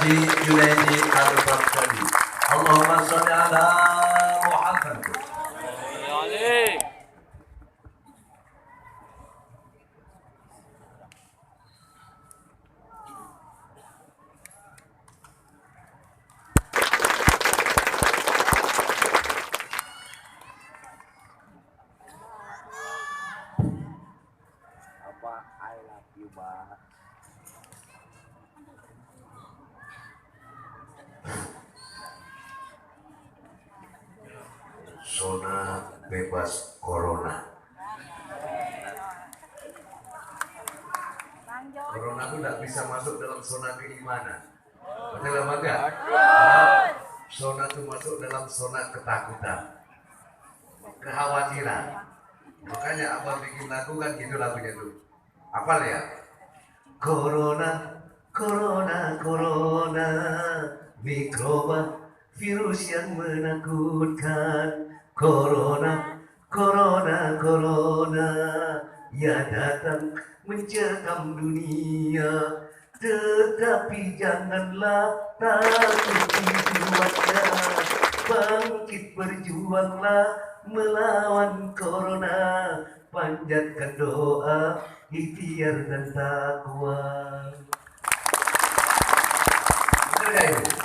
Haji Junaidi Al-Bakari. Allahumma sholli ala Muhammad. I love you, Ba. Zona bebas corona. Corona itu tidak bisa masuk dalam zona keimanan. Betul apa enggak? Zona itu masuk dalam zona ketakutan, kekhawatiran. Makanya Abah bikin lagu kan gitu lagunya tuh. Apal ya? Corona, corona, corona, mikroba, virus yang menakutkan. Corona, corona, corona, ya datang mencekam dunia. Tetapi janganlah takut jiwanya, bangkit berjuanglah melawan corona. Panjatkan doa, ikhtiar dan takwa. Benar gak itu?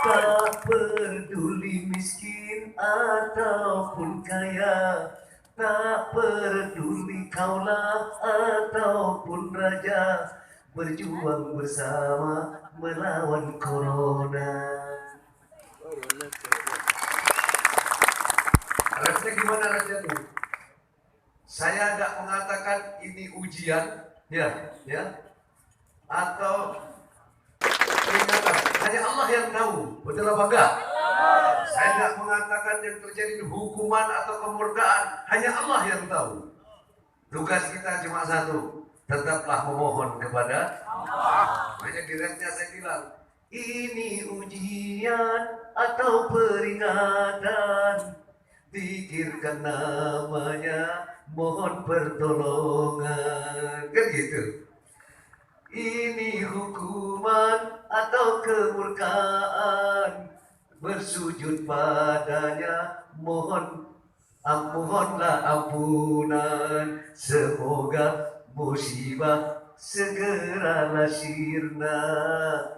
Tak peduli miskin ataupun kaya, tak peduli kaulah ataupun raja, berjuang bersama melawan corona. Rasanya gimana rasanya? Saya nggak mengatakan ini ujian, ya, atau peringatan. Hanya Allah yang tahu, betul apa enggak? Saya nggak mengatakan yang terjadi hukuman atau kemurkaan, hanya Allah yang tahu. Tugas kita cuma satu, tetaplah memohon kepada Allah. Makanya direknya saya bilang, ini ujian atau peringatan, pikirkan namanya, mohon pertolongan, kan gitu. Ini hukuman atau kemurkaan, bersujud padanya, mohonlah ampunan. Semoga musibah segeralah sirna,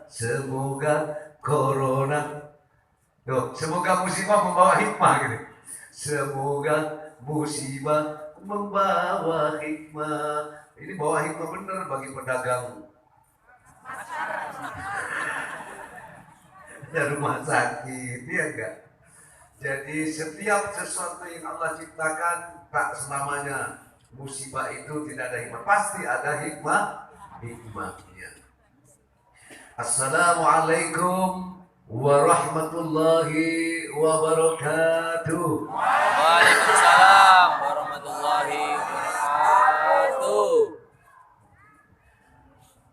semoga corona, semoga musibah membawa hikmah gitu. Semoga musibah membawa hikmah. Ini bawa hikmah bener bagi pedagang ya rumah sakit, ya enggak? Jadi setiap sesuatu yang Allah ciptakan tak selamanya musibah itu tidak ada hikmah, pasti ada hikmahnya. Assalamualaikum warahmatullahi wabarakatuh. Waalaikumsalam warahmatullahi wabarakatuh.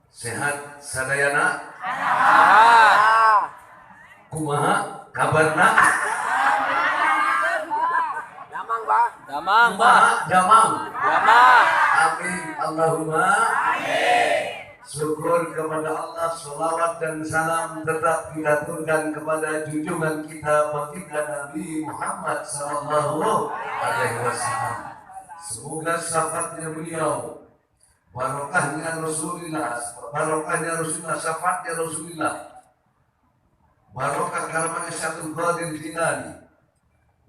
Sehat sadayana? Sehat. Kumaha kabarna? Damang, Ba. Damang, Bah. Damang. Damang. Amin. Allahumma amin. Syukur kepada Allah, salawat dan salam tetap kita turunkan kepada junjungan kita baginda Nabi Muhammad sallallahu alaihi wasallam. Semoga syafaatnya beliau, barokahnya Rasulullah, syafaatnya Rasulullah, barokah karamanya Syaikhul Qadir Jilani,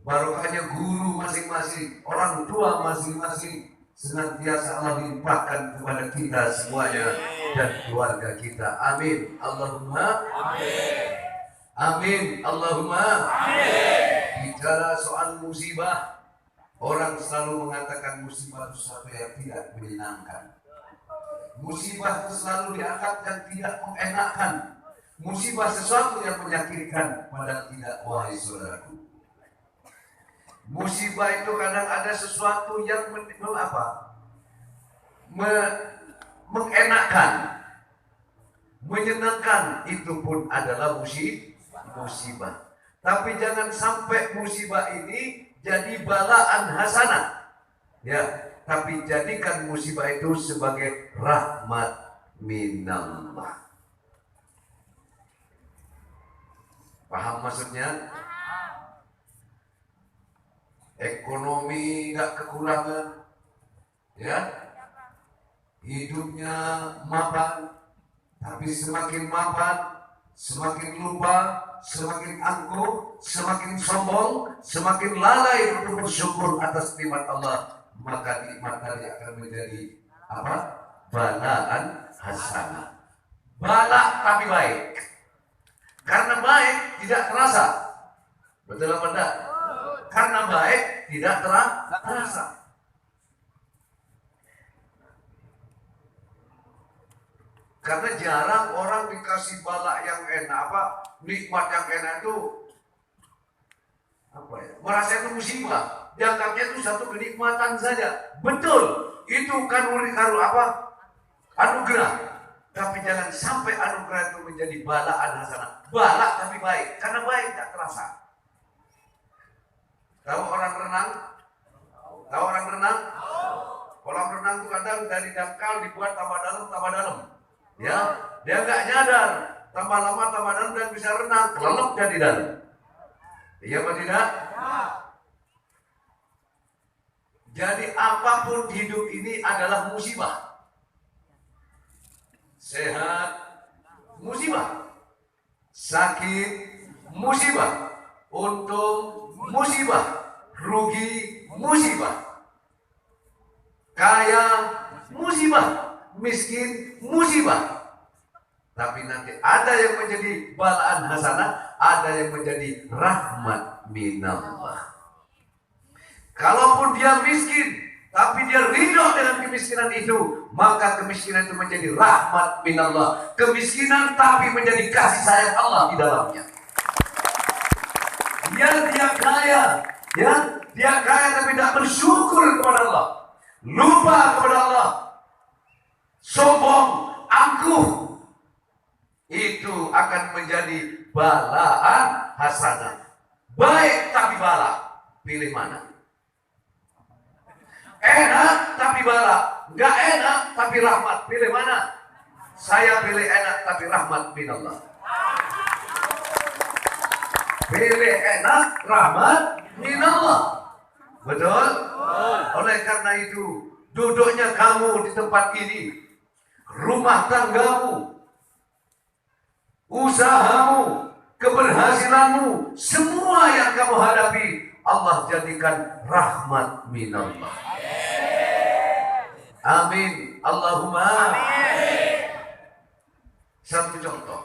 barokahnya guru masing-masing, orang tua masing-masing, senantiasa Allah limpahkan kepada kita semuanya dan keluarga kita. Amin. Allahumma amin. Amin. Allahumma amin. Bicara soal musibah, orang selalu mengatakan musibah itu sesuatu yang tidak menyenangkan. Musibah itu selalu diangkat dan tidak mengenakan. Musibah sesuatu yang menyakitkan, padahal tidak, wahai saudaraku. Musibah itu kadang ada sesuatu yang mengenakan, menyenangkan, itu pun adalah musibah. Tapi jangan sampai musibah ini jadi balaan hasanah, ya. Tapi jadikan musibah itu sebagai rahmat minallah. Paham maksudnya? Ekonomi nggak kekurangan, ya. Hidupnya mapan, tapi semakin mapan, semakin lupa, semakin angkuh, semakin sombong, semakin lalai untuk bersyukur atas nikmat Allah, maka nikmat tadi akan menjadi apa? Balaan hasanah. Bala tapi baik. Karena baik tidak terasa. Betul apa enggak? Karena baik tidak terasa. Karena jarang orang dikasih bala yang enak, nikmat yang enak itu merasa itu musibah. Dianggapnya itu satu kenikmatan saja. Betul, itu kan anugerah. Tapi jangan sampai anugerah itu menjadi balaan hasanah. Bala tapi baik, karena baik tak terasa. Tahu orang renang? Kolam renang itu kadang dari dangkal dibuat tambah dalam. Ya, dia nggak nyadar, tambah lama tambah dalam dan bisa renang, kelelep dia di dalam. Iya apa tidak? Jadi apapun hidup ini adalah musibah. Sehat, musibah. Sakit, musibah. Untung, musibah. Rugi, musibah. Kaya, musibah. Miskin, musibah. Tapi nanti ada yang menjadi balaan hasanah, ada yang menjadi rahmat minallah. Kalaupun dia miskin, tapi dia ridho dengan kemiskinan itu, maka kemiskinan itu menjadi rahmat minallah. Kemiskinan tapi menjadi kasih sayang Allah di dalamnya. Dia kaya, ya, dia kaya tapi tidak bersyukur kepada Allah, lupa kepada Allah, sombong, angkuh, itu akan menjadi balaan hasanah. Baik tapi bala, pilih mana? Enak tapi bala, nggak enak tapi rahmat, pilih mana? Saya pilih enak tapi rahmat minallah. Pilih enak, rahmat minallah. Betul? Oleh karena itu, duduknya kamu di tempat ini, rumah tanggamu, usahamu, keberhasilanmu, semua yang kamu hadapi, Allah jadikan rahmat minallah. Amin. Allahumma amin. Satu contoh.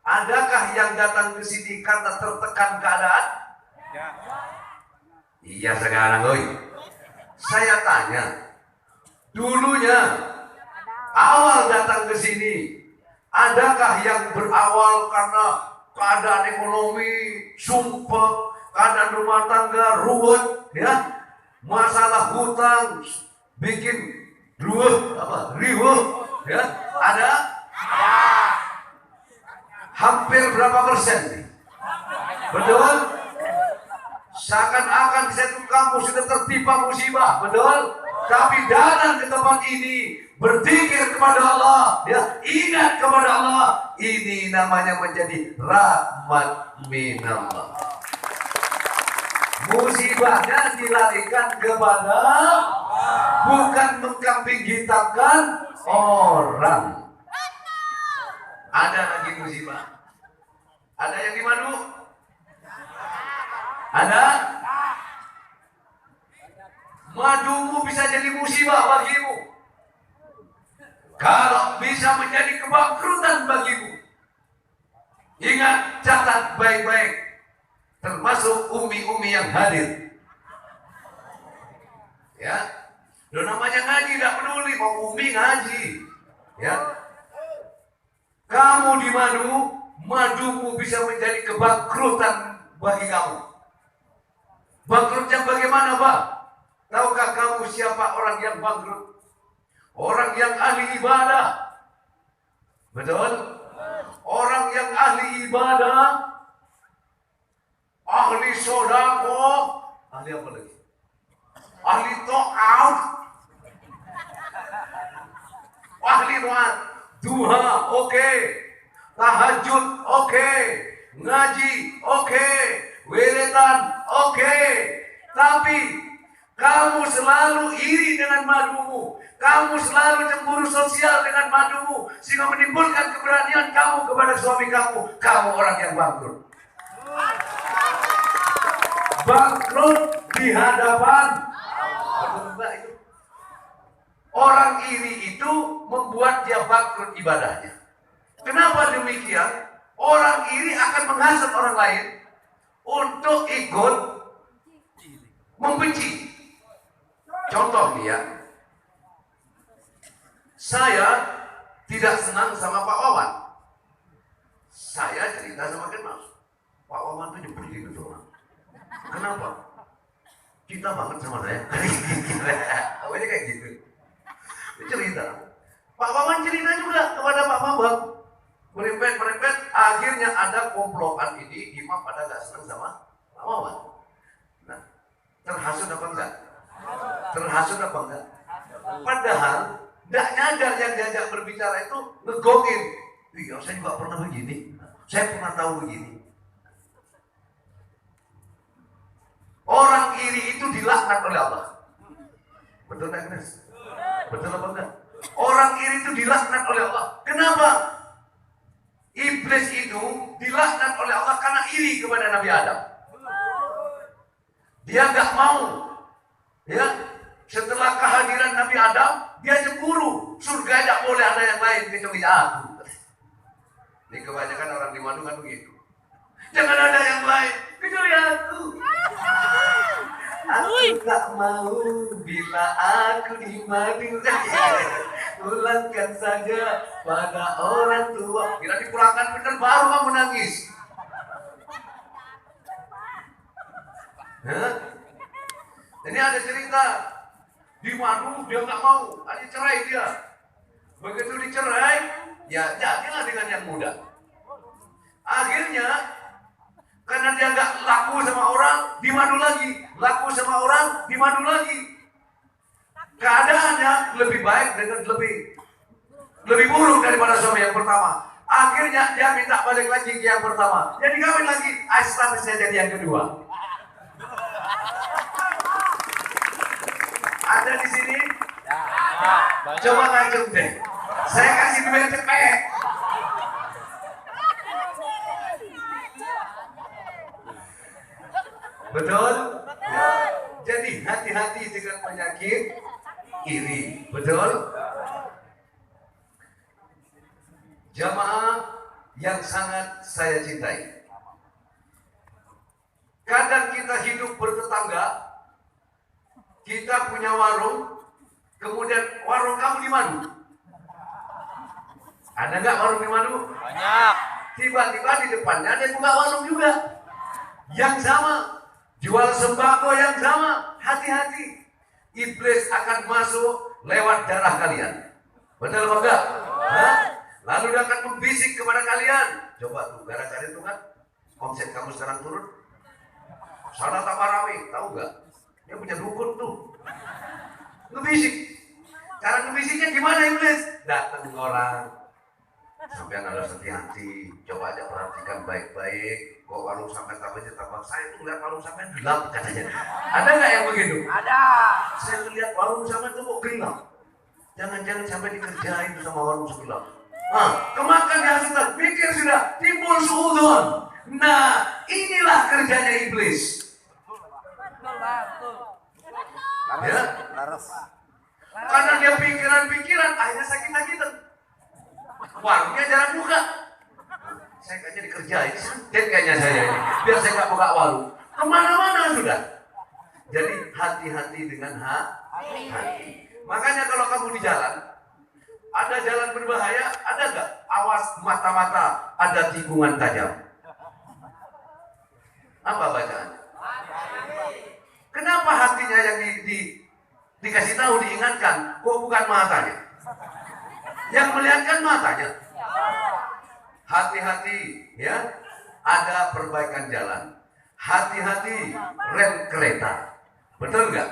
Adakah yang datang ke sini karena tertekan keadaan? Ya. Iya sekarang, oi. Saya tanya, dulunya awal datang ke sini, adakah yang berawal karena keadaan ekonomi sumpah, keadaan rumah tangga ruwet, ya, masalah hutang, bikin riuh, ya, ada? Hampir berapa persen nih? Betul? Seakan-akan di satu kampus sudah tertimpa musibah, betul? Tapi datang ke tempat ini, berzikir kepada Allah, ya, ingat kepada Allah, ini namanya menjadi rahmat minallah. Musibahnya dilarikan kepada, bukan mengkambing hitamkan orang. Ada lagi musibah. Ada yang di Madu? Ada? Madumu bisa jadi musibah bagimu. Kalau bisa menjadi kebangkrutan bagimu. Ingat, catat baik-baik. Termasuk umi-umi yang hadir. Ya, lo namanya ngaji tidak peduli, mau umi ngaji. Ya, kamu di Madu, madumu bisa menjadi kebangkrutan bagi kamu. Bangkrutnya bagaimana, Pak? Tahukah kamu siapa orang yang bangkrut? Orang yang ahli ibadah. Betul? Orang yang ahli ibadah, ahli sodako, ahli apa lagi? Ahli ta'awud, ahli doa, duha, oke. Tahajud, oke. ngaji, oke, wiridan, oke, tapi kamu selalu iri dengan madumu, kamu selalu cemburu sosial dengan madumu, sehingga menimbulkan keberanian kamu kepada suami kamu orang yang bangkrut. Bangkrut di hadapan itu. Orang iri itu membuat dia bangkrut ibadahnya. Kenapa demikian? Orang iri akan menghasut orang lain untuk ikut membenci. Contoh nih ya, saya tidak senang sama Pak Wawan. Saya cerita sama Kemas, Pak Wawan tuh nyebelin gitu orang. Kenapa? Cinta banget sama saya. Awalnya kayak gitu. Dia cerita. Pak Wawan cerita juga kepada Pak Bambang. Merempet, akhirnya ada komplotan ini, imam pada gak senang sama Pak Wawan. Nah, terhasut apa enggak? Terhasut apa enggak? Padahal gak nyadar yang diajak berbicara itu ngegongin. Iya, saya juga pernah begini. Saya pernah tahu begini. Orang iri itu dilaknat oleh Allah. Betul tak, Agnes? Betul apa enggak? Orang iri itu dilaknat oleh Allah. Kenapa? Iblis itu dilaknat oleh Allah karena iri kepada Nabi Adam. Dia nggak mau, ya. Setelah kehadiran Nabi Adam, dia cemburu. Surga tidak boleh ada yang lain kecuali aku. Ini kebanyakan orang di Madu kan begitu. Jangan ada yang lain kecuali aku. Aku tak mau bila aku di Madu. Pulangkan saja pada orang tua. Bila dipulangkan benar baru kamu nangis. Ini ada cerita di Madu dia nggak mau, ada cerai dia. Begitu dicerai, ya jadilah dengan yang muda. Akhirnya karena dia nggak laku sama orang, di Madu lagi, laku sama orang, di Madu lagi. Keadaannya lebih baik dengan lebih buruk daripada suami yang pertama. Akhirnya dia minta balik lagi ke yang pertama. Jadi kawin lagi, statusnya jadi yang kedua. Ada di sini? Coba ngajak deh. Saya kasih duit cepet. Betul? Jadi hati-hati dengan penyakit iri. Betul? Jamaah yang sangat saya cintai. Kadang kita hidup bertetangga, kita punya warung, kemudian warung kamu di Madu. Ada nggak warung di Madu? Banyak. Tiba-tiba di depannya dia buka warung juga. Yang sama, jual sembako yang sama. Hati-hati. Iblis akan masuk lewat darah kalian. Benar apa enggak? Hah? Lalu dia akan membisik kepada kalian. Coba tuh, gara-gara itu kan omset kamu sekarang turun. Sana tambah rame, tahu nggak? Dia punya dukun tuh. Ngebisik. Cara ngebisiknya gimana Iblis? Datang orang. Sampai harus hati-hati. Coba aja perhatikan baik-baik. Kok warung sampai tambah saya tuh lihat warung sampai gelap katanya. Ada nggak yang begitu? Ada. Saya lihat warung sampai tuh kok gelap. Jangan-jangan sampai dikerjain sama warung segelap. Kemakan yang sudah pikir sudah timbul suudon. Nah, inilah kerjanya iblis. Ya? Karena dia pikiran-pikiran, akhirnya sakit-sakitan. Warungnya jarang buka. Saya kayaknya dikerjain, santet kayaknya saya ini. Biar saya nggak buka warung. Kemana-mana sudah. Jadi hati-hati dengan hati. Makanya kalau kamu di jalan, ada jalan berbahaya, ada nggak? Awas mata-mata, ada tikungan tajam. Apa bacaannya? Kenapa hatinya yang dikasih tahu, diingatkan, kok bukan matanya? Yang melihatkan matanya. Hati-hati, ya. Ada perbaikan jalan. Hati-hati rem kereta. Betul nggak?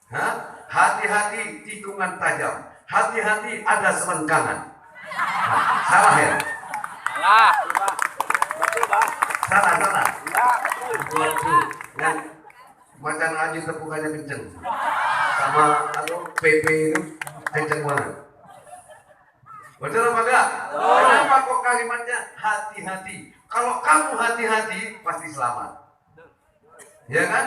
Hah? Hati-hati tikungan tajam. Hati-hati ada selengkangan. Salah ya? Salah. Betul, Bang. Salah. Enggak, betul. Waduh, yang macan aja tepukannya kenceng. Sama PP itu kenceng banget. Betul apa enggak? Kenapa kok kalimatnya hati-hati? Kalau kamu hati-hati pasti selamat. Ya kan?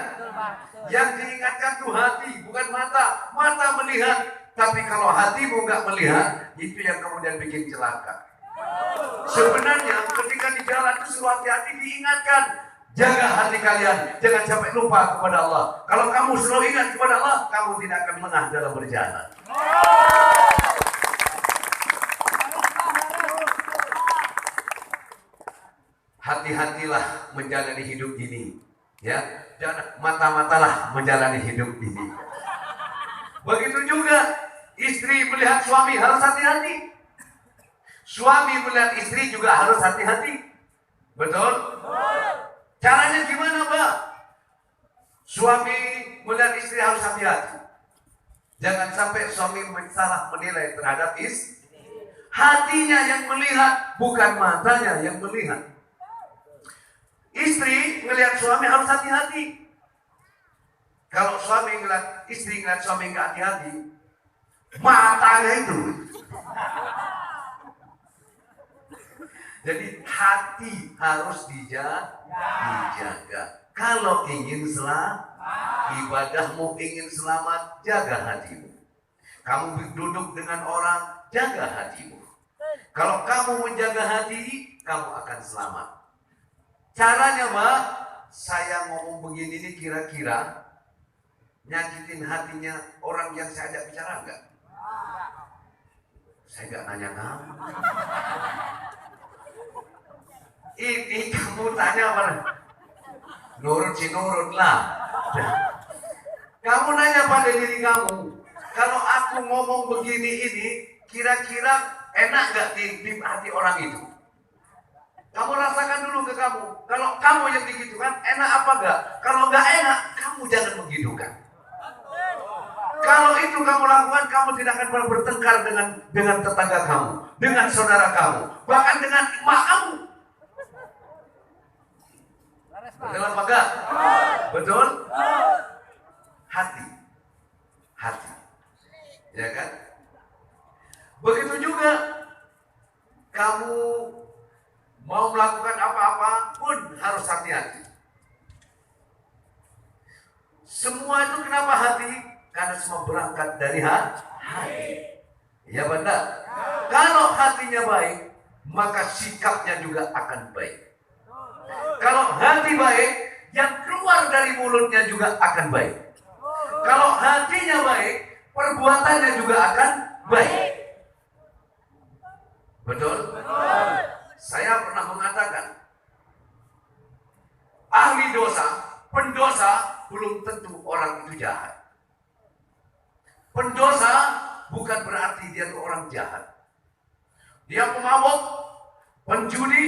Yang diingatkan tuh hati, bukan mata. Mata melihat, tapi kalau hatimu nggak melihat, itu yang kemudian bikin celaka. Sebenarnya ketika di jalan itu suruh hati-hati diingatkan. Jaga hati kalian, jangan sampai lupa kepada Allah. Kalau kamu selalu ingat kepada Allah, kamu tidak akan lengah dalam berjalan. Hati-hatilah menjalani hidup ini. Ya, jangan mata-matalah menjalani hidup ini. Begitu juga istri melihat suami harus hati-hati. Suami melihat istri juga harus hati-hati. Betul? Caranya gimana, Pak? Suami melihat istri harus hati-hati. Jangan sampai suami salah menilai terhadap istri. Hatinya yang melihat, bukan matanya yang melihat. Istri melihat suami harus hati-hati. Kalau suami ngeliat istri ngeliat suami nggak hati-hati, matanya itu. Jadi hati harus dijaga. Kalau ingin ibadahmu ingin selamat, jaga hatimu. Kamu duduk dengan orang, jaga hatimu. Kalau kamu menjaga hati, kamu akan selamat. Caranya, Mbak, saya ngomong begini ini kira-kira nyakitin hatinya orang yang saya ajak bicara enggak? Saya enggak nanya kamu. Ini kamu tanya apa? Nurut sih nurut lah. Kamu nanya pada diri kamu, kalau aku ngomong begini ini, kira-kira enak nggak di hati orang itu? Kamu rasakan dulu ke kamu. Kalau kamu yang digitukan, enak apa enggak? Kalau enggak enak, kamu jangan menggitukan. Kalau itu kamu lakukan, kamu tidak akan pernah bertengkar dengan tetangga kamu, dengan saudara kamu, bahkan dengan emak kamu. Betul apa enggak? Betul? Hati. Ya kan? Begitu juga kamu mau melakukan apa-apa pun harus hati-hati. Semua itu kenapa hati? Karena semua berangkat dari hati. Ya benar. Kalau hatinya baik, maka sikapnya juga akan baik. Kalau hati baik, yang keluar dari mulutnya juga akan baik. Kalau hatinya baik, perbuatannya juga akan baik. Betul? Saya pernah mengatakan, ahli dosa, pendosa belum tentu orang itu jahat. Pendosa bukan berarti dia itu orang jahat. Dia pemabuk, penjudi,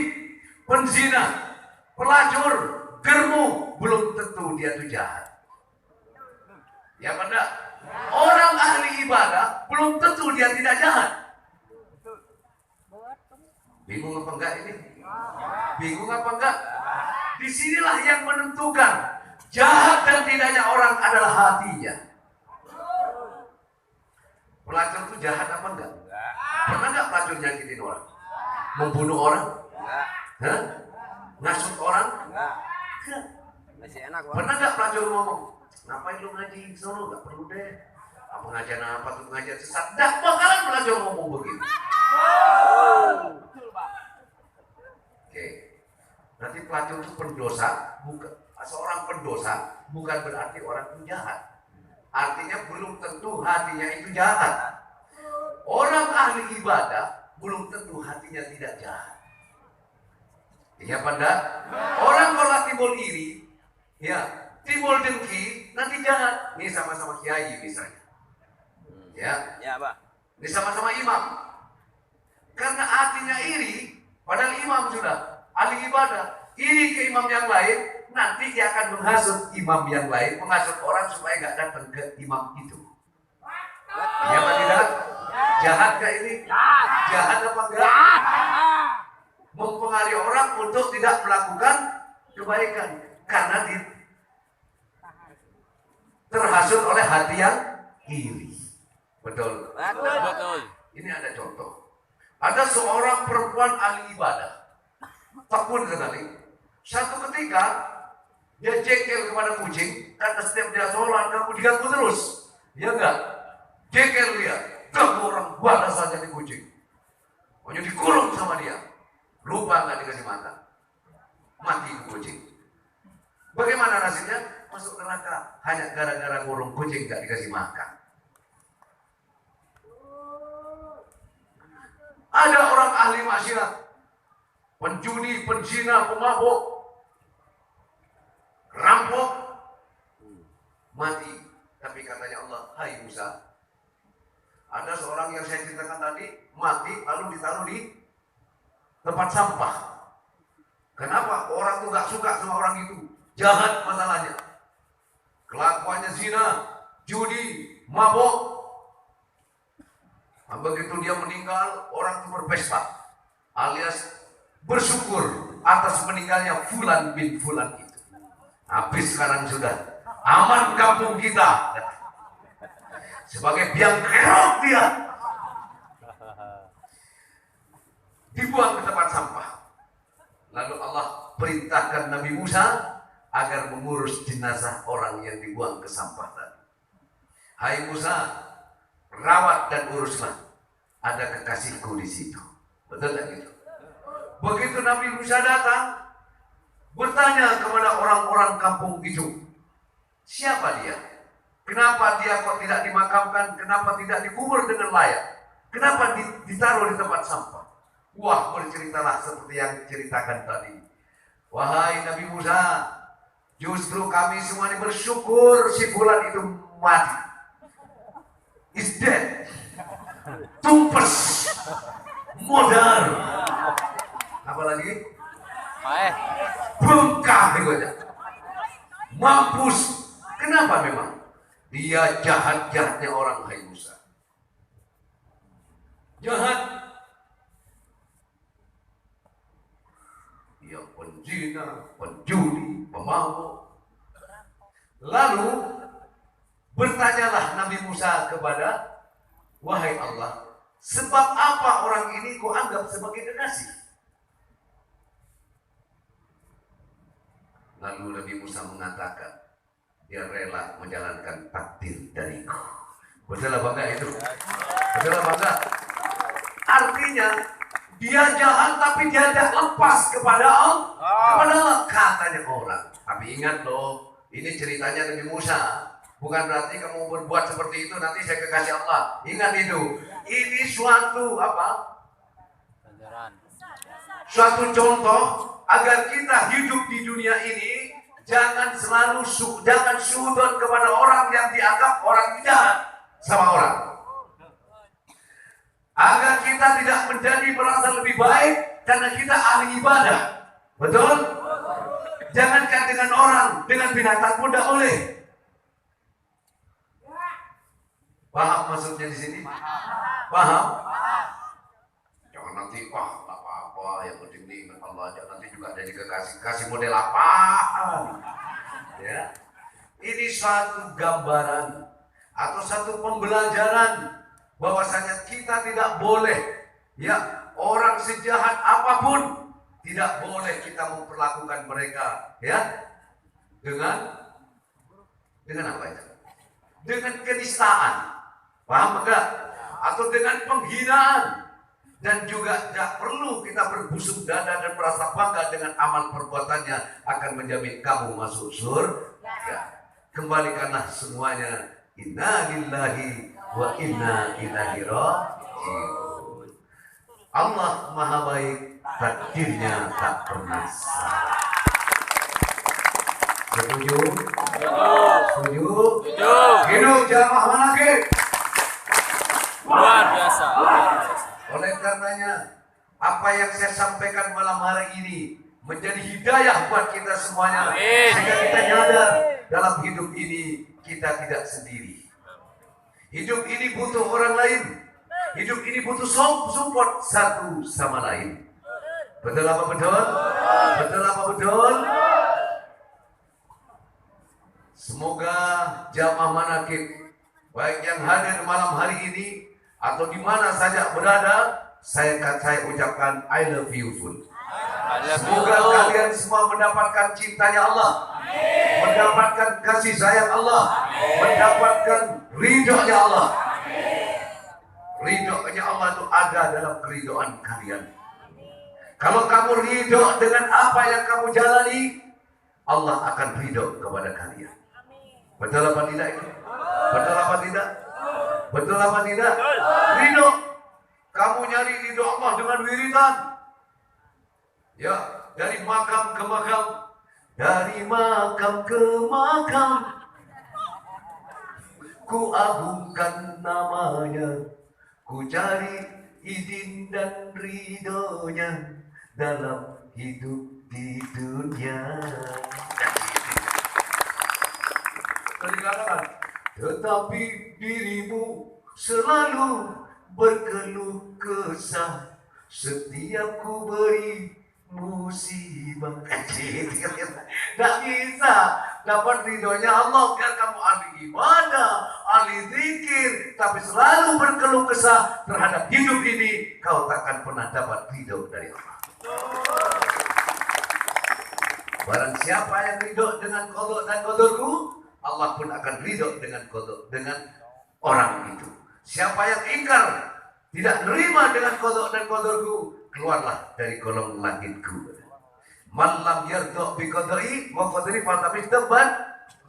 penzina, pelacur, germu, belum tentu dia itu jahat. Ya benar. Orang ahli ibadah belum tentu dia tidak jahat. Bingung apa enggak ini? Bingung apa enggak? Disinilah yang menentukan jahat dan tidaknya orang adalah hatinya. Pelacur itu jahat apa enggak? Pernah enggak pelacur nyakitin orang? Membunuh orang? Hah? Ngasut orang? Enggak. Masih enak, Bang. Pernah enggak pelacur ngomong, ngapain lu ngaji solo? Enggak perlu deh. Apa ngajian apa tuh ngajian sesat? Enggak bakalan pelacur ngomong begitu. Oke. Nanti pelacur itu pendosa, bukan seorang pendosa bukan berarti orang itu jahat. Artinya belum tentu hatinya itu jahat. Orang ahli ibadah belum tentu hatinya tidak jahat. Iya pada orang kalau timbul iri, ya timbul dengki, nanti jahat. Ini sama-sama kiai misalnya, ya, Pak. Ini sama-sama imam. Karena hatinya iri, padahal imam sudah ahli ibadah, iri ke imam yang lain, nanti dia akan menghasut imam yang lain, menghasut orang supaya nggak datang ke imam itu. Ya apa tidak? Jahat gak ini? Jahat apa enggak? mempengaruhi orang untuk tidak melakukan kebaikan karena terhasut oleh hati yang iri. Betul. Betul. Ini ada contoh. Ada seorang perempuan ahli ibadah. Tekun sekali. Satu ketika dia jengkel kepada kucing karena setiap dia sholat kamu diganggu terus. Ya enggak? Jengkel dia. Ganggu orang balas saja di kucing. Pokoknya dikurung sama dia. Lupa nggak dikasih makan. Mati ke kucing. Bagaimana nasibnya? Masuk neraka hanya gara-gara kurung kucing nggak dikasih makan. Ada orang ahli maksiat, penjudi, penzina, pemabuk, rampok, mati. Tapi katanya Allah, hai Musa, ada seorang yang saya ceritakan tadi mati lalu ditaruh di tempat sampah. Kenapa? Orang tuh gak suka sama orang itu, jahat masalahnya. Kelakuannya zina, judi, mabok. Nah, begitu dia meninggal, orang itu berpesta alias bersyukur atas meninggalnya Fulan bin Fulan itu. Habis sekarang sudah aman kampung kita. Sebagai biang kerok dia dibuang ke tempat sampah. Lalu Allah perintahkan Nabi Musa agar mengurus jenazah orang yang dibuang ke sampah tadi. Hai Musa, rawat dan uruslah, ada kekasihku di situ. Betul tak gitu? Begitu Nabi Musa datang, bertanya kepada orang-orang kampung itu, siapa dia? Kenapa dia kok tidak dimakamkan? Kenapa tidak dikubur dengan layak? Kenapa ditaruh di tempat sampah? Wah, berceritalah seperti yang ceritakan tadi. Wahai Nabi Musa, justru kami semua ini bersyukur si Fulan itu mati. Is dead. Tumpes. Modal. Apalagi? Bengkak gitu aja. Mampus. Kenapa memang? Dia jahat-jahatnya orang, hai Musa. Jahat. Dia penzina, penjudi, pemabuk. Lalu bertanyalah Nabi Musa kepada, wahai Allah, sebab apa orang ini kau anggap sebagai kekasih? Lalu Nabi Musa mengatakan, dia rela menjalankan takdir dariku. Betul apa enggak itu? Betul apa enggak? Artinya dia jahat tapi dia tidak lepas kepada Allah. Kepada Allah katanya orang. Tapi ingat loh, ini ceritanya Nabi Musa. Bukan berarti kamu berbuat seperti itu nanti saya kekasih Allah. Ingat itu. Ini suatu apa? Suatu contoh agar kita hidup di dunia ini jangan sudon kepada orang yang dianggap orang jahat sama orang. Agar kita tidak menjadi merasa lebih baik karena kita ahli ibadah. Betul? Jangankan dengan orang, dengan binatang pun tidak boleh. Paham maksudnya di sini? Paham? Jangan nanti apa-apa yang penting diingat Allah. Jangan nanti juga jadi kasih model apaan? Ya, ini suatu gambaran atau satu pembelajaran bahwasanya kita tidak boleh, ya, orang sejahat apapun tidak boleh kita memperlakukan mereka, ya, dengan apa itu? Dengan kenistaan, paham enggak? Atau dengan penghinaan. Dan juga tidak perlu kita berbusuk dada dan merasa bangga dengan amal perbuatannya akan menjamin kamu masuk surga. Kembalikanlah semuanya. Inna lillahi wa inna ilaihi raji'un. Allah Maha Baik, takdirnya tak pernah salah. Setuju? Setuju? Hidup jamaah lagi. Luar biasa. Oleh karenanya, apa yang saya sampaikan malam hari ini menjadi hidayah buat kita semuanya. Sehingga kita nyadar dalam hidup ini kita tidak sendiri. Hidup ini butuh orang lain. Hidup ini butuh support satu sama lain. Betul apa betul? Betul apa betul? Semoga jamaah manakib baik yang hadir malam hari ini atau di mana saja berada, saya ucapkan I love you full. Semoga kalian semua mendapatkan cintanya Allah, mendapatkan kasih sayang Allah, mendapatkan ridhonya Allah. Ridhonya Allah itu ada dalam keridhaan kalian. Kalau kamu ridho dengan apa yang kamu jalani, Allah akan ridho kepada kalian. Betul apa tidak itu? Betul apa tidak? Betul apa tidak? Ridho. Kamu nyari ridho Allah dengan wiridan. Ya, dari makam ke makam, dari makam ke makam, ku agungkan namanya, ku cari izin dan ridhonya dalam hidup di dunia. Tetapi dirimu selalu berkeluh kesah setiap ku beri musibah. Tak bisa dapat ridhonya Allah biar kamu ahli ibadah, ahli zikir, tapi selalu berkeluh kesah terhadap hidup ini, kau takkan pernah dapat ridho dari Allah. Barang siapa yang ridho dengan qadha dan qadarku, Allah pun akan ridho dengan qadha dengan orang itu. Siapa yang ingkar, tidak nerima dengan qadha dan qadarku, keluarlah dari kolong langitku. Man lam yarda bi qadari wa qadari fatabittabban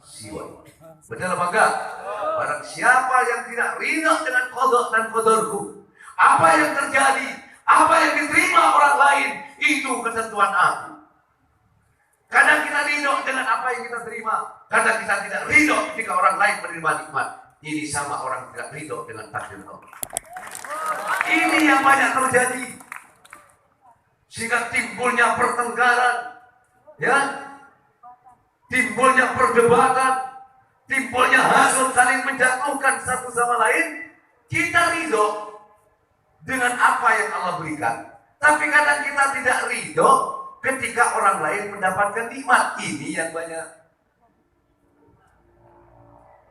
siwa. Betul apa enggak? Barang siapa yang tidak ridha dengan qadha dan qadarku, apa yang terjadi, apa yang diterima orang lain, itu ketentuan aku. Kadang kita ridho dengan apa yang kita terima, kadang kita tidak ridho ketika orang lain menerima nikmat. Ini sama orang tidak ridho dengan takdir Allah. Ini yang banyak terjadi. Sehingga timbulnya pertengkaran, ya, timbulnya perdebatan, timbulnya hasut saling menjatuhkan satu sama lain. Kita ridho dengan apa yang Allah berikan, tapi kadang kita tidak ridho ketika orang lain mendapatkan nikmat. Ini yang banyak.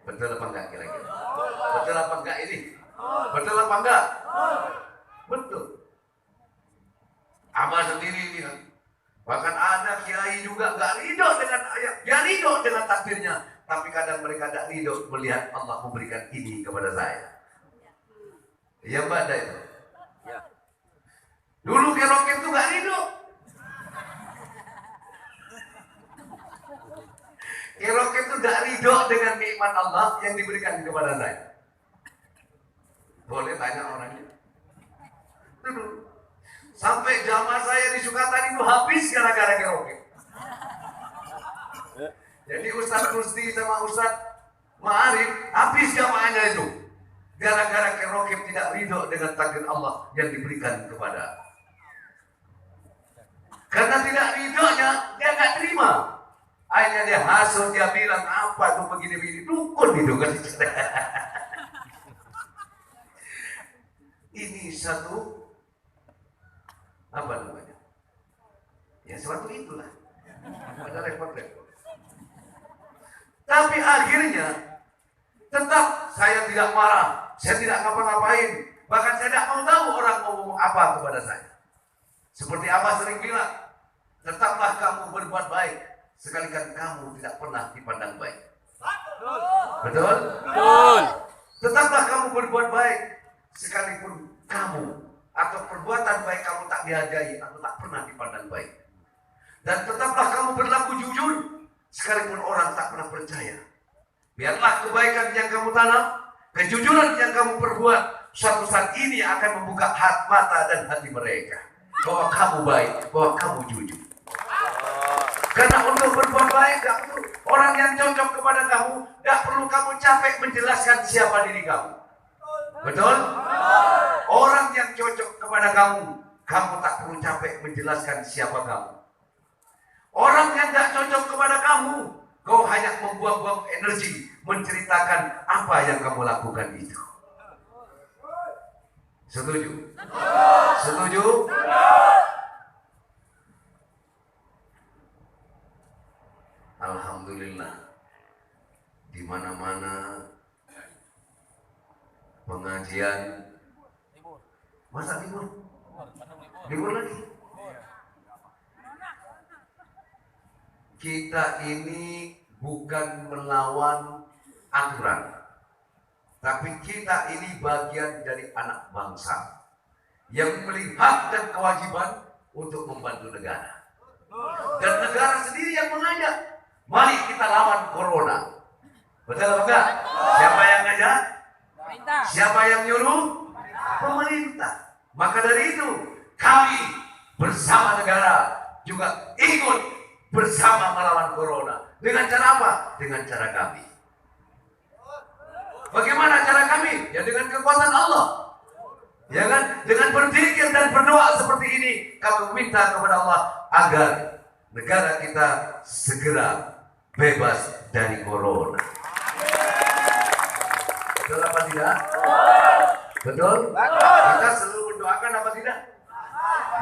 Betul apa enggak kira-kira? Betul apa enggak ini? Betul apa enggak? Betul. Abah sendiri lihat. Bahkan ada kiai juga nggak ridho dengan ayat, ya ridho dengan takdirnya, tapi kadang mereka tidak ridho melihat Allah memberikan ini kepada saya. Ya Mbak ada itu. Ya. Dulu Keroket itu nggak ridho. Keroket itu nggak ridho dengan nikmat Allah yang diberikan kepada saya. Boleh tanya orangnya. Dulu. Sampai jamaah saya di Sukatani itu habis gara-gara Keroket. Jadi Ustadz Rusti sama Ustadz Ma'arif habis jamaahnya itu. Gara-gara Keroket tidak ridho dengan takdir Allah yang diberikan kepada. Karena tidak ridhonya, dia nggak terima. Akhirnya dia hasut, dia bilang apa tuh begini-begini, dukun itu kan. Ini satu apa namanya? Ya suatu itulah. Ada repot-repot. Tapi akhirnya tetap saya tidak marah, saya tidak ngapa-ngapain, bahkan saya tidak mau tahu orang ngomong apa kepada saya. Seperti Abah sering bilang, tetaplah kamu berbuat baik, sekalikan kamu tidak pernah dipandang baik. Betul? Betul. Tetaplah kamu berbuat baik, sekalipun kamu atau perbuatan baik kamu tak dihargai atau tak pernah dipandang baik. Dan tetaplah kamu berlaku jujur, sekalipun orang tak pernah percaya. Biarlah kebaikan yang kamu tanam, kejujuran yang kamu perbuat, suatu saat ini akan membuka mata dan hati mereka bahwa kamu baik, bahwa kamu jujur. Karena untuk berbuat baik, gak perlu orang yang cocok kepada kamu, gak perlu kamu capek menjelaskan siapa diri kamu. Betul? Orang yang cocok kepada kamu, kamu tak perlu capek menjelaskan siapa kamu. Orang yang gak cocok kepada kamu, kau hanya membuang-buang energi menceritakan apa yang kamu lakukan itu. Setuju? Setuju? Alhamdulillah di mana-mana pengajian. Masa libur? Libur lagi? Kita ini bukan melawan aturan, tapi kita ini bagian dari anak bangsa yang memiliki hak dan kewajiban untuk membantu negara. Dan negara sendiri yang mengajak, mari kita lawan corona. Betul apa enggak? Siapa yang ngajak? Siapa yang nyuruh? Pemerintah. Maka dari itu, kami bersama negara juga ikut bersama melawan corona. Dengan cara apa? Dengan cara kami. Bagaimana cara kami? Ya dengan kekuatan Allah. Ya kan? Dengan berzikir dan berdoa seperti ini, kami meminta kepada Allah agar negara kita segera bebas dari corona. Betul apa tidak? Betul? Kita selalu mendoakan apa tidak?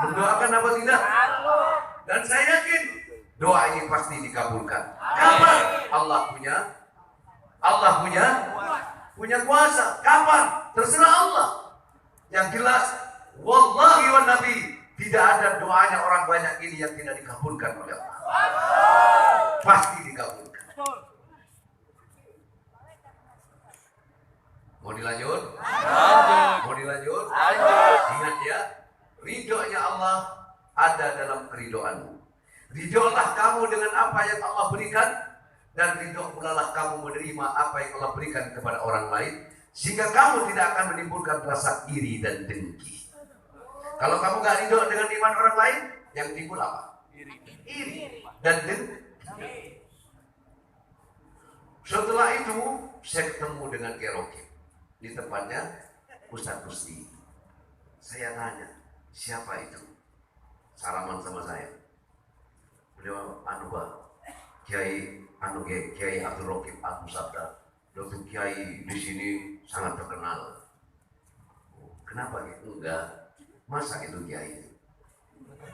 Mendoakan apa tidak? Dan saya yakin doa ini pasti dikabulkan. Kapan? Allah punya kuasa. Kapan? Terserah Allah. Yang jelas, wallahi wa nabi, tidak ada doanya orang banyak ini yang tidak dikabulkan oleh Allah. Pasti dikabulkan. Mau dilanjut? Mau dilanjut? Ingat ya, ridhonya Allah ada dalam keridoanmu. Ridholah kamu dengan apa yang Allah berikan, dan ridho pula lah kamu menerima apa yang Allah berikan kepada orang lain, sehingga kamu tidak akan menimbulkan rasa iri dan dengki. Kalau kamu gak ridho dengan iman orang lain, yang timbul apa? Iri dan dengki. Setelah itu saya ketemu dengan Kerokim di tempatnya Ustaz Gusti. Saya nanya, siapa itu? Salaman sama saya. Beliau Kiai Abdul Rokim Abu Sabda. Dokter Kiai di sini sangat terkenal. Kenapa gitu? Enggak. Masa itu Kiai?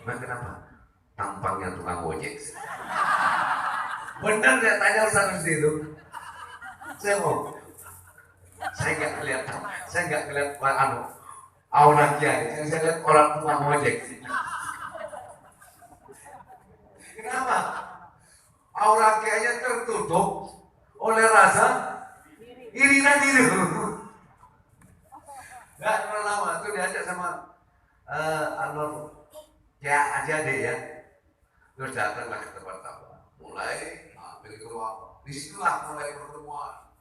Nah, kenapa? Tampangnya tukang ojek. Benar saya tanya Ustaz Gusti itu. Saya nggak ngeliat aura Kiai. Saya lihat orang tukang ojek. Kenapa? Aura Kiainya tertutup oleh rasa iri dan diri. Gak terlalu lama itu diajak sama Anwar Kiai Adik ya. Terus datanglah ke tempat tamu. Mulai ambil keluar. Disitulah mulai pertemuan.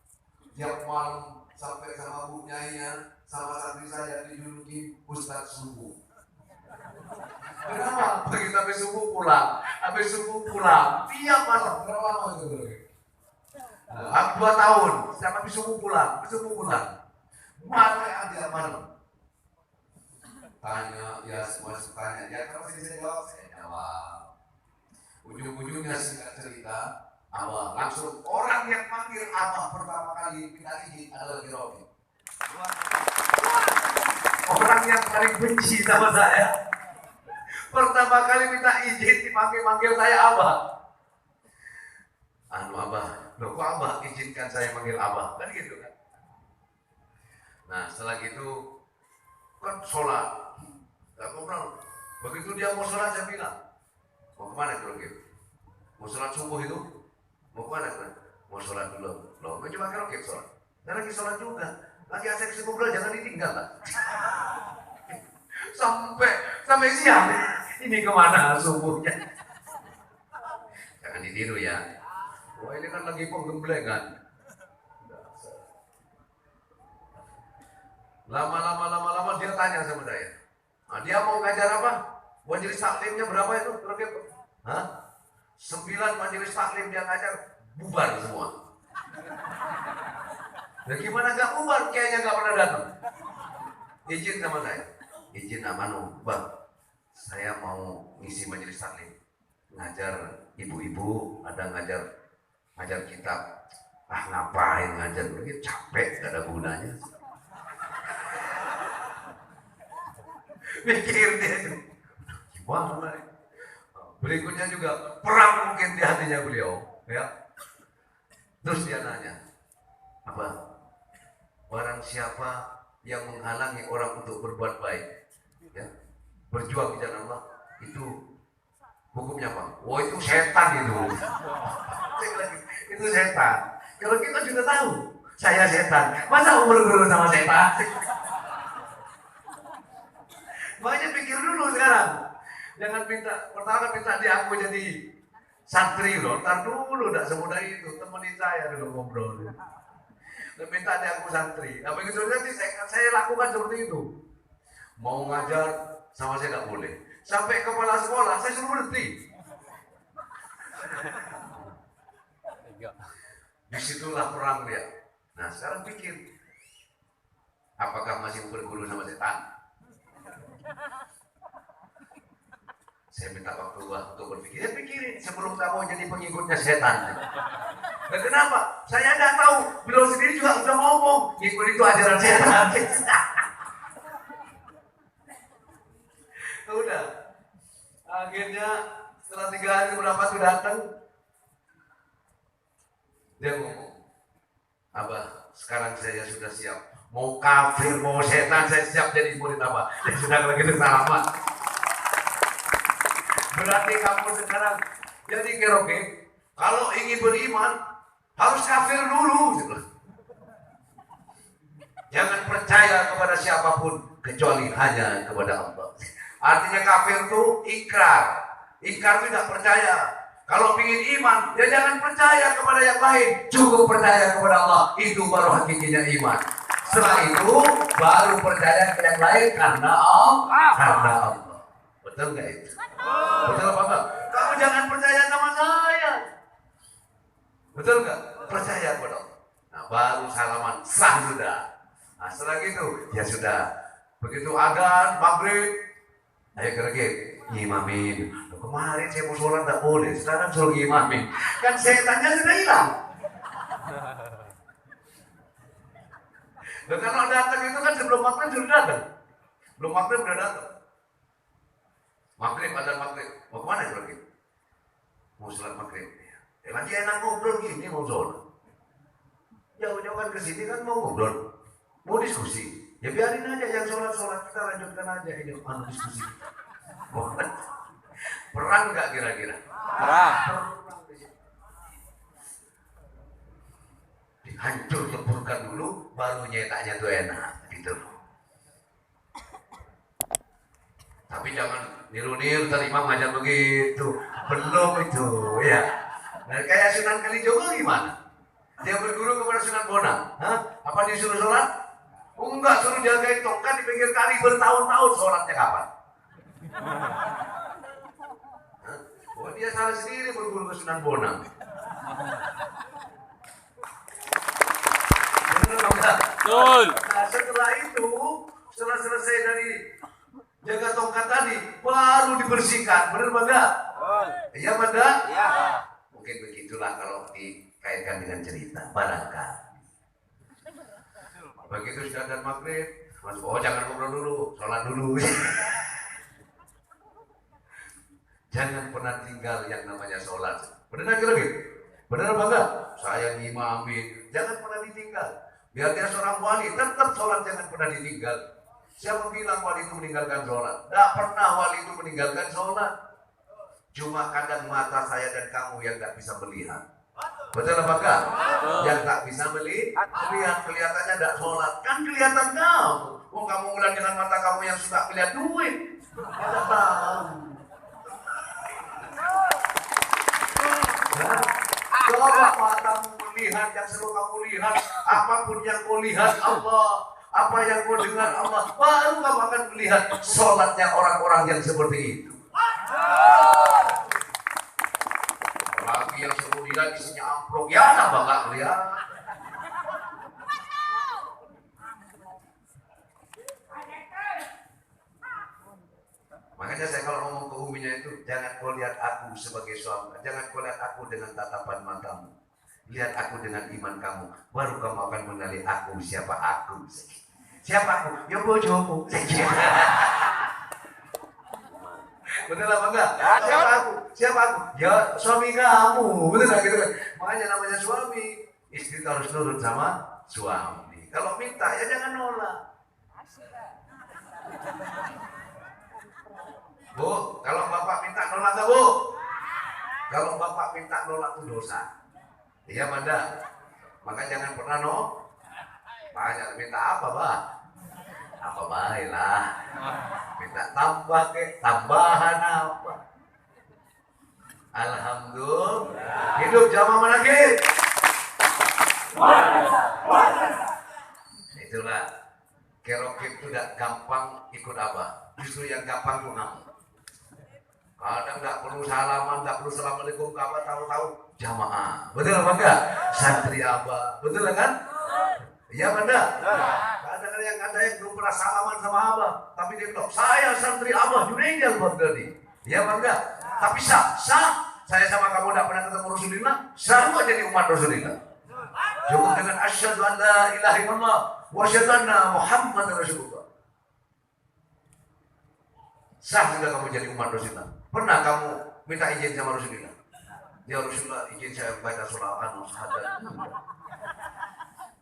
Tiap malam sampai sama Bu Nyainya, sama santri saya dijuluki Ustaz Subuh. Kenapa? Begitu habis subuh pulang. Tiap malam, berapa lama itu berarti? 2 tahun, setiap habis subuh pulang. Mana ada malam? Tanya, ya semua tanya. Ya kalau saya jawab. Ujung-ujungnya singkat cerita, Abah langsung orang yang panggil Abah pertama kali minta izin adalah Kerokim. Orang yang paling benci sama saya. Pertama kali minta izin dipanggil saya Abah. Abah, loh kok Abah izinkan saya manggil Abah? Kan gitu kan. Nah setelah gitu kan sholat. Begitu dia mau sholat saya bilang, mau kemana Kerokim? Mau sholat subuh itu? Mau kemana? Mau sholat dulu. Loh, mau coba Kerokim sholat. Dan lagi sholat juga. Lagi asik ngobrol jangan ditinggal lah. Sampai siang. Ini kemana subuhnya? Jangan ditiru ya. Wah ini kan lagi penggemblengan. Lama-lama dia tanya sama saya. Nah, dia mau ngajar apa? Majelis taklimnya berapa itu? Hah? 9 majelis taklim dia ngajar, bubar semua. Nah gimana gak bubar? Kayaknya gak pernah datang. Izin sama saya. Izin amanu, Bang. Saya mau ngisi majelis taklim. Ngajar ibu-ibu, ada ngajar kitab. Ngapain ngajar? Begitu capek, gak ada gunanya. Mikir dia itu. Gimana? Berikutnya juga perang mungkin di hatinya beliau. Ya. Terus dia nanya, apa? Barang siapa yang menghalangi orang untuk berbuat baik, ya, berjuang di jalan Allah, itu hukumnya apa? Oh itu setan itu. Saya bilang, itu setan. Kalau kita juga tahu, saya setan. Masa umur-umur sama setan? Makanya pikir dulu sekarang. Jangan minta, pertama minta dia aku jadi santri loh. Ntar dulu, tidak semudah itu. Temenin saya dulu ngobrol. Dan minta dia aku santri. Nah begitu nanti saya lakukan seperti itu. Mau ngajar sama saya tidak boleh. Sampai kepala sekolah saya suruh berhenti. Disitulah perang dia. Nah sekarang pikir, apakah masih berguru sama setan? Saya minta waktu untuk berpikir. Ya pikirin sebelum kamu jadi pengikutnya setan. Dan kenapa? Saya nggak tahu. Beliau sendiri juga sudah ngomong, ngikut itu ajaran setan. Udah. Akhirnya setelah 3 hari berapa tuh datang, dia ngomong, Abah, sekarang saya sudah siap. Mau kafir, mau setan, saya siap jadi murid Abah. Ya sudah kalau gitu selamat. Berarti kamu sekarang jadi keroke. Kalau ingin beriman, harus kafir dulu. Gitu. Jangan percaya kepada siapapun kecuali hanya kepada Allah. Artinya kafir itu ikrar. Ikrar itu tidak percaya. Kalau ingin iman, ya jangan percaya kepada yang lain. Cukup percaya kepada Allah. Itu baru hakikinya iman. Setelah itu baru percaya ke yang lain karena Allah. Karena Allah. Betul nggak itu? Betul apa enggak? Kamu jangan percaya sama saya. Betul nggak? Percaya kepada Allah. Nah baru salaman sah sudah. Nah setelah itu ya sudah. Begitu adzan maghrib, ayo kerja ngimamin. Kemarin saya mau sholat tak boleh, sekarang suruh ngimamin. Kan setannya sudah hilang. Dan kalau datang itu kan sebelum maghrib sudah datang. Belum maghrib sudah datang. Maghrib ada maghrib. Mau kemana lagi? Mau sholat maghrib. Lagi enak ngobrol gini mau sholat. Jauh-jauh kan ke sini kan mau ngobrol, mau diskusi. Ya biarin aja yang sholat kita lanjutkan aja ini diskusi. Perang nggak kira-kira? Perang. Dihancur leburkan dulu, baru nyetaknya tuh enak, gitu. Tapi jangan niru-niru terima ngajar begitu, belum itu, ya. Nah, kayak Sunan Kalijogo gimana? Dia berguru kepada Sunan Bonang, hah? Apa disuruh sholat? Oh, enggak, suruh jagain tongkat di pinggir kali bertahun-tahun, sholatnya kapan? Oh, dia salah sendiri berguru ke Sunan Bonang. Benar enggak? Betul. Nah, setelah itu, setelah selesai dari jaga tongkat tadi, baru dibersihkan. Benar enggak? Iya, enggak? Ya. Mungkin begitulah kalau dikaitkan dengan cerita. Barangkali. Begitu sudah dan maghrib, oh jangan ngobrol dulu, sholat dulu. Jangan pernah tinggal yang namanya sholat. Benar nggak lagi? Benar apa enggak? Saya ngimamin, jangan pernah ditinggal. Biar dia seorang wali, tetap sholat jangan pernah ditinggal. Siapa bilang wali itu meninggalkan sholat? Tidak pernah wali itu meninggalkan sholat. Cuma kadang mata saya dan kamu yang tidak bisa melihat. Betul apa enggak? Yang tak bisa melihat, kelihatannya tidak sholat. Kan kelihatan kamu. Oh kamu mulai dengan mata kamu yang suka melihat duit. Kita tahu. Coba matamu melihat yang selalu kamu lihat, apapun yang kau lihat Allah, apa yang kau dengar Allah, baru kamu akan melihat sholatnya orang-orang yang seperti itu. Lagi yang selalu lihat isinya amplop, ya nambah nggak lihat. Makanya saya kalau ngomong ke uminya itu, jangan kau lihat aku sebagai suami, jangan kau lihat aku dengan tatapan matamu. Lihat aku dengan iman kamu, baru kamu akan mengenali aku, siapa aku. Siapa aku? Ya bojomu. Betul apa enggak? Siapa aku? Siapa aku? Ya suami kamu. Betul enggak gitu kan? Makanya namanya suami. Istri harus nurut sama suami. Kalau minta ya jangan nolak. Bu, kalau bapak minta nolak enggak, Bu? Kalau bapak minta nolak itu dosa. Iya, Manda. Maka jangan pernah banyak minta apa, Bah? Apa baiklah. Minta tambah ke tambahan apa? Alhamdulillah. Hidup jamaah manakib. Itulah kerokib itu tidak gampang ikut abah. Justru yang gampang itu kamu. Kadang nggak perlu salaman, nggak perlu assalamualaikum, abah tahu-tahu jamaah. Betul apa enggak? Santri abah. Betul kan? Iya Banda. Kadang yang ada yang belum pernah salaman sama abah, tapi dia bilang saya santri abah Junaidi Al-Baghdadi. Iya Banda. Tapi sah. Saya sama kamu tidak pernah ketemu Rasulullah, sama jadi umat Rasulullah. Cukup dengan asyhadu an la ilaha illallah wa asyhadu anna Muhammadar Rasulullah. Sah juga kamu jadi umat Rasulullah. Pernah kamu minta izin sama Rasulullah? Ya Rasulullah, izin saya baca surah An-Nahl.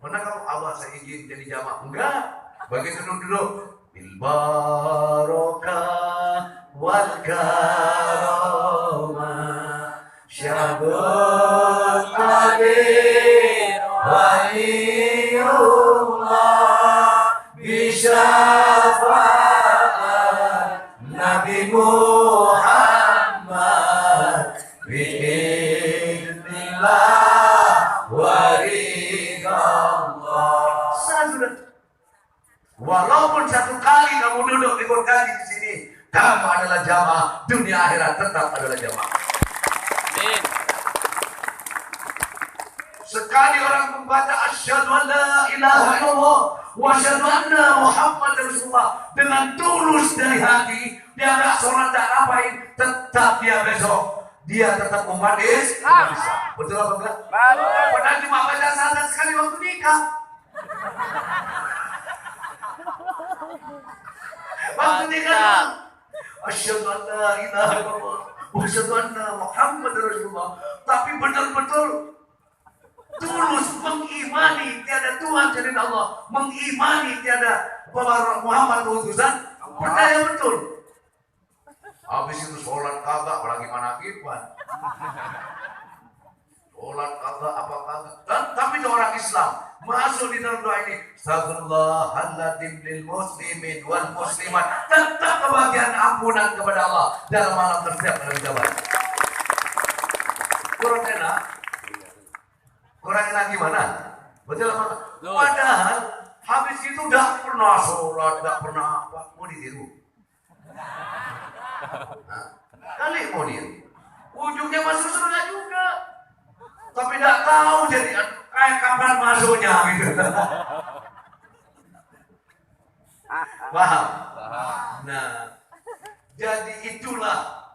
Pernah kamu abah saya izin jadi jamaah? Enggak. Begitu dulu bil barakah wal karamah syabut qadir waliyullah bisyafaat Nabi Muhammad biidznillah waridallah. Sudah. Walaupun satu kali kamu duduk di kursi di sini, kamu adalah jamaah, dunia akhirat tetap adalah jamaah. Amin. Sekali orang membaca asyhadu an la ilaha illallah wa asyhadu anna Muhammadar Rasulullah dengan tulus dari hati, dia enggak sholat, enggak ngapain, tetap dia besok dia tetap umat Islam. Betul apa enggak? Padahal cuma baca syahadat sekali waktu nikah. Waktu nikah asyhadu an la ilaha illallah wa asyhadu anna Muhammadar Rasulullah, tapi betul-betul tulus mengimani tiada Tuhan selain Allah, mengimani tiada bahwa Muhammad utusan, percaya betul. Habis itu sholat kagak, apalagi manakiban. Sholat kagak, apa kagak. Tapi orang Islam masuk di dalam doa ini, Astagfirullahaladzim lil muslimin wal muslimat, tetap kebahagiaan ampunan kepada Allah dalam malam tertiap dalam jabat. Kurang enak? Kurang enak gimana? Betul apa? Padahal habis itu udah pernah sholat, udah pernah apa, mau ditiru. Kali mau ditiru. Ujungnya masuk surga juga. Tapi tidak tahu jadi kayak kapan masuknya gitu. Paham? Nah, jadi itulah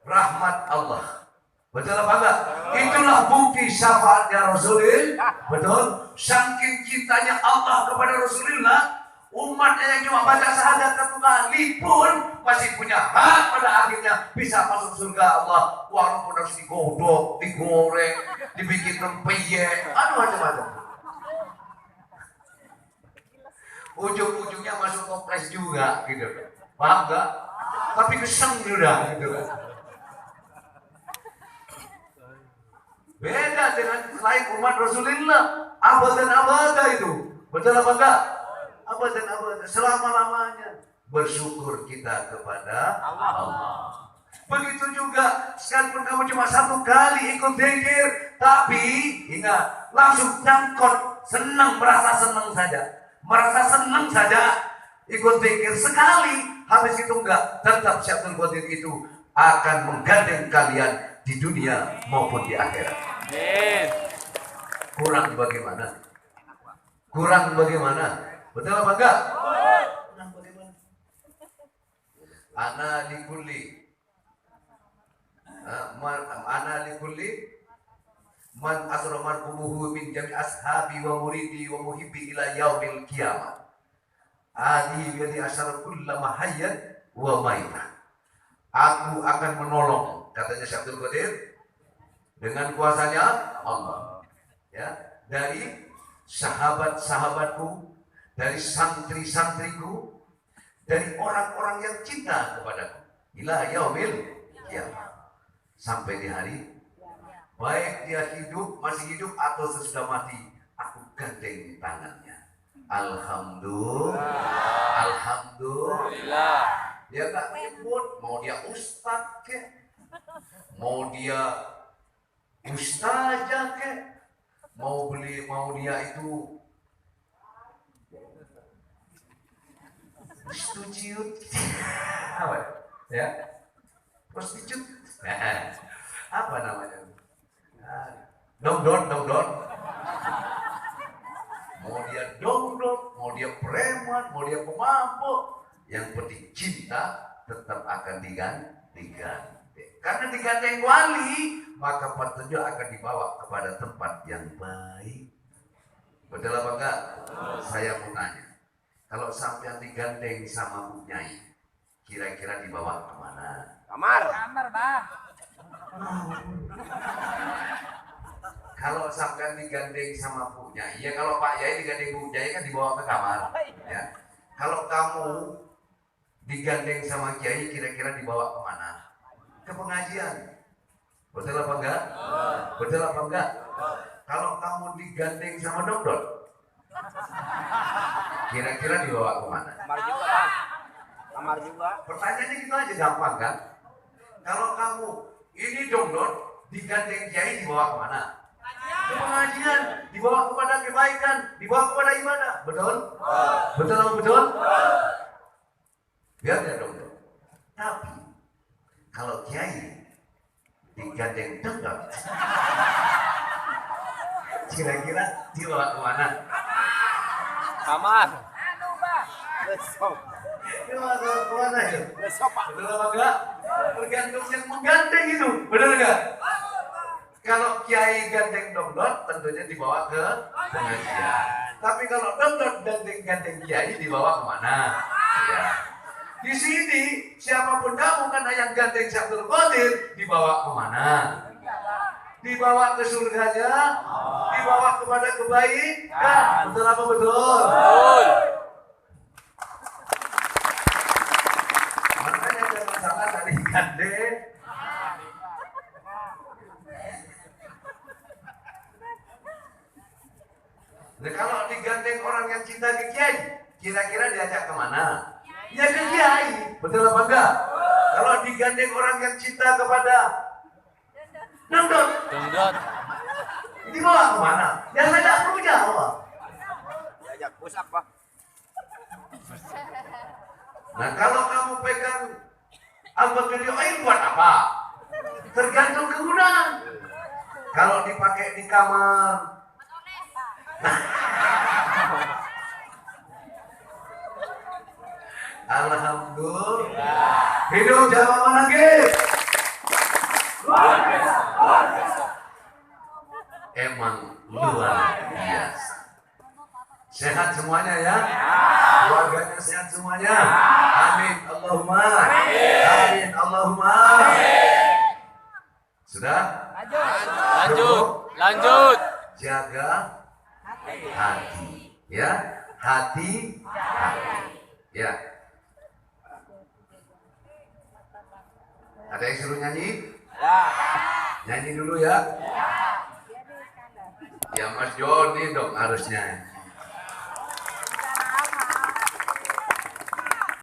rahmat Allah. Betul apa enggak? Itulah bukti syafaatnya Rasulullah. Betul? Saking cintanya Allah kepada Rasulullah, umatnya yang cuma baca syahadat satu kali pun masih punya hak pada akhirnya bisa masuk surga Allah, walaupun harus digodok, digoreng, dibikin rempeyek, macam-macam. Ujung-ujungnya masuk toples juga gitu. Paham enggak? Tapi keseng sudah gitu kan. Beda dengan lain umat Rasulullah, abadan abada itu. Betul apa enggak? Abadan abada, selama-lamanya bersyukur kita kepada Allah. Begitu juga sekalipun kamu cuma satu kali ikut zikir, tapi ingat langsung jangkot, merasa senang saja ikut zikir sekali, habis itu enggak, tetap Syaikhul Qadir itu akan menggandeng kalian di dunia maupun di akhirat. Amin. Kurang bagaimana? Betul apa enggak? Kurang bagaimana? Ana likulli man asramarkumuhu min jami ashabi wa muridi wa muhibbi ila yaumil qiyamah. Adi yadi asyara kullama hayyan wa maitah. Aku akan menolong, katanya Syekh Abdul Qadir, dengan kuasanya Allah. Ya, dari sahabat-sahabatku, dari santri-santriku, dari orang-orang yang cinta kepadaku. Ila yaumil kiamat. Sampai di hari, baik dia hidup, masih hidup atau sesudah mati, aku gandeng tangannya. Alhamdulillah. Alhamdulillah. Dia gak nyebut mau dia ustaz ke, mau dia ustazah ke, mau dia itu prostitut, apa ya, prostitut, apa namanya, dongdon, mau dia dongdon, mau dia preman, mau dia pemabuk, yang penting cinta tetap akan digandeng. Karena digandeng wali, maka petunjuk akan dibawa kepada tempat yang baik. Betul apa enggak? Saya mau tanya, kalau sampai digandeng sama Bu Nyai, kira-kira dibawa kemana? Kamar, Bang. Kalau sampai digandeng sama Bu Nyai, ya kalau Pak Yai digandeng Bu Nyai kan dibawa ke kamar. Ya. Kalau kamu digandeng sama Kiai, kira-kira dibawa kemana? Ke pengajian. Betul apa enggak? Betul apa enggak? Kalau kamu digandeng sama dokter, kira-kira dibawa kemana? Kamar juga, Bang. Kamar juga. Pertanyaannya gitu aja, gampang kan? Kalau kamu ini dokter digandeng Kiai, dibawa kemana? Ke pengajian, dibawa kepada kebaikan, dibawa kepada ibadah. Betul? Betul apa betul? Biar dia dokter. Tapi kalau Kiai digandeng dokter, kira-kira dibawa kemana? Kamar. Besok. Dibawa kemana itu? Besok, Pak. Betul apa enggak? Tergantung yang menggandeng itu. Betul enggak? Kalau Kiai gandeng dokter, tentunya dibawa ke pengajian. Tapi kalau dokter gandeng Kiai, dibawa kemana? Ya. Di sini siapapun kamu karena yang gandeng Syekh Abdul Qadir, dibawa kemana? Dibawa ke surganya, dibawa kepada kebaikan. Betul apa betul? Betul. Makanya jangan salah tadi gandeng. Nah, kalau digandeng orang yang cinta ke Kiai, kira-kira diajak kemana? Ya ke Kiai, betul apa enggak? Kalau digandeng orang yang cinta kepada dangdut, Dongdot. dibawa kemana? Ya saya tidak perlu jawab. Diajak push-up, Pak. Nah kalau kamu pegang al-Baqarah air buat apa? Tergantung kegunaan. Kalau dipakai di kamar, alhamdulillah. Hidup jawaban lagi. Emang luar biasa. Sehat semuanya ya. Keluarganya sehat semuanya. Amin Allahumma. Amin Allahumma. Sudah? Lanjut. Jaga hati, ya, hati. Ya. Ada yang suruh nyanyi? Nyanyi dulu ya. Ya Mas Joni dong harusnya.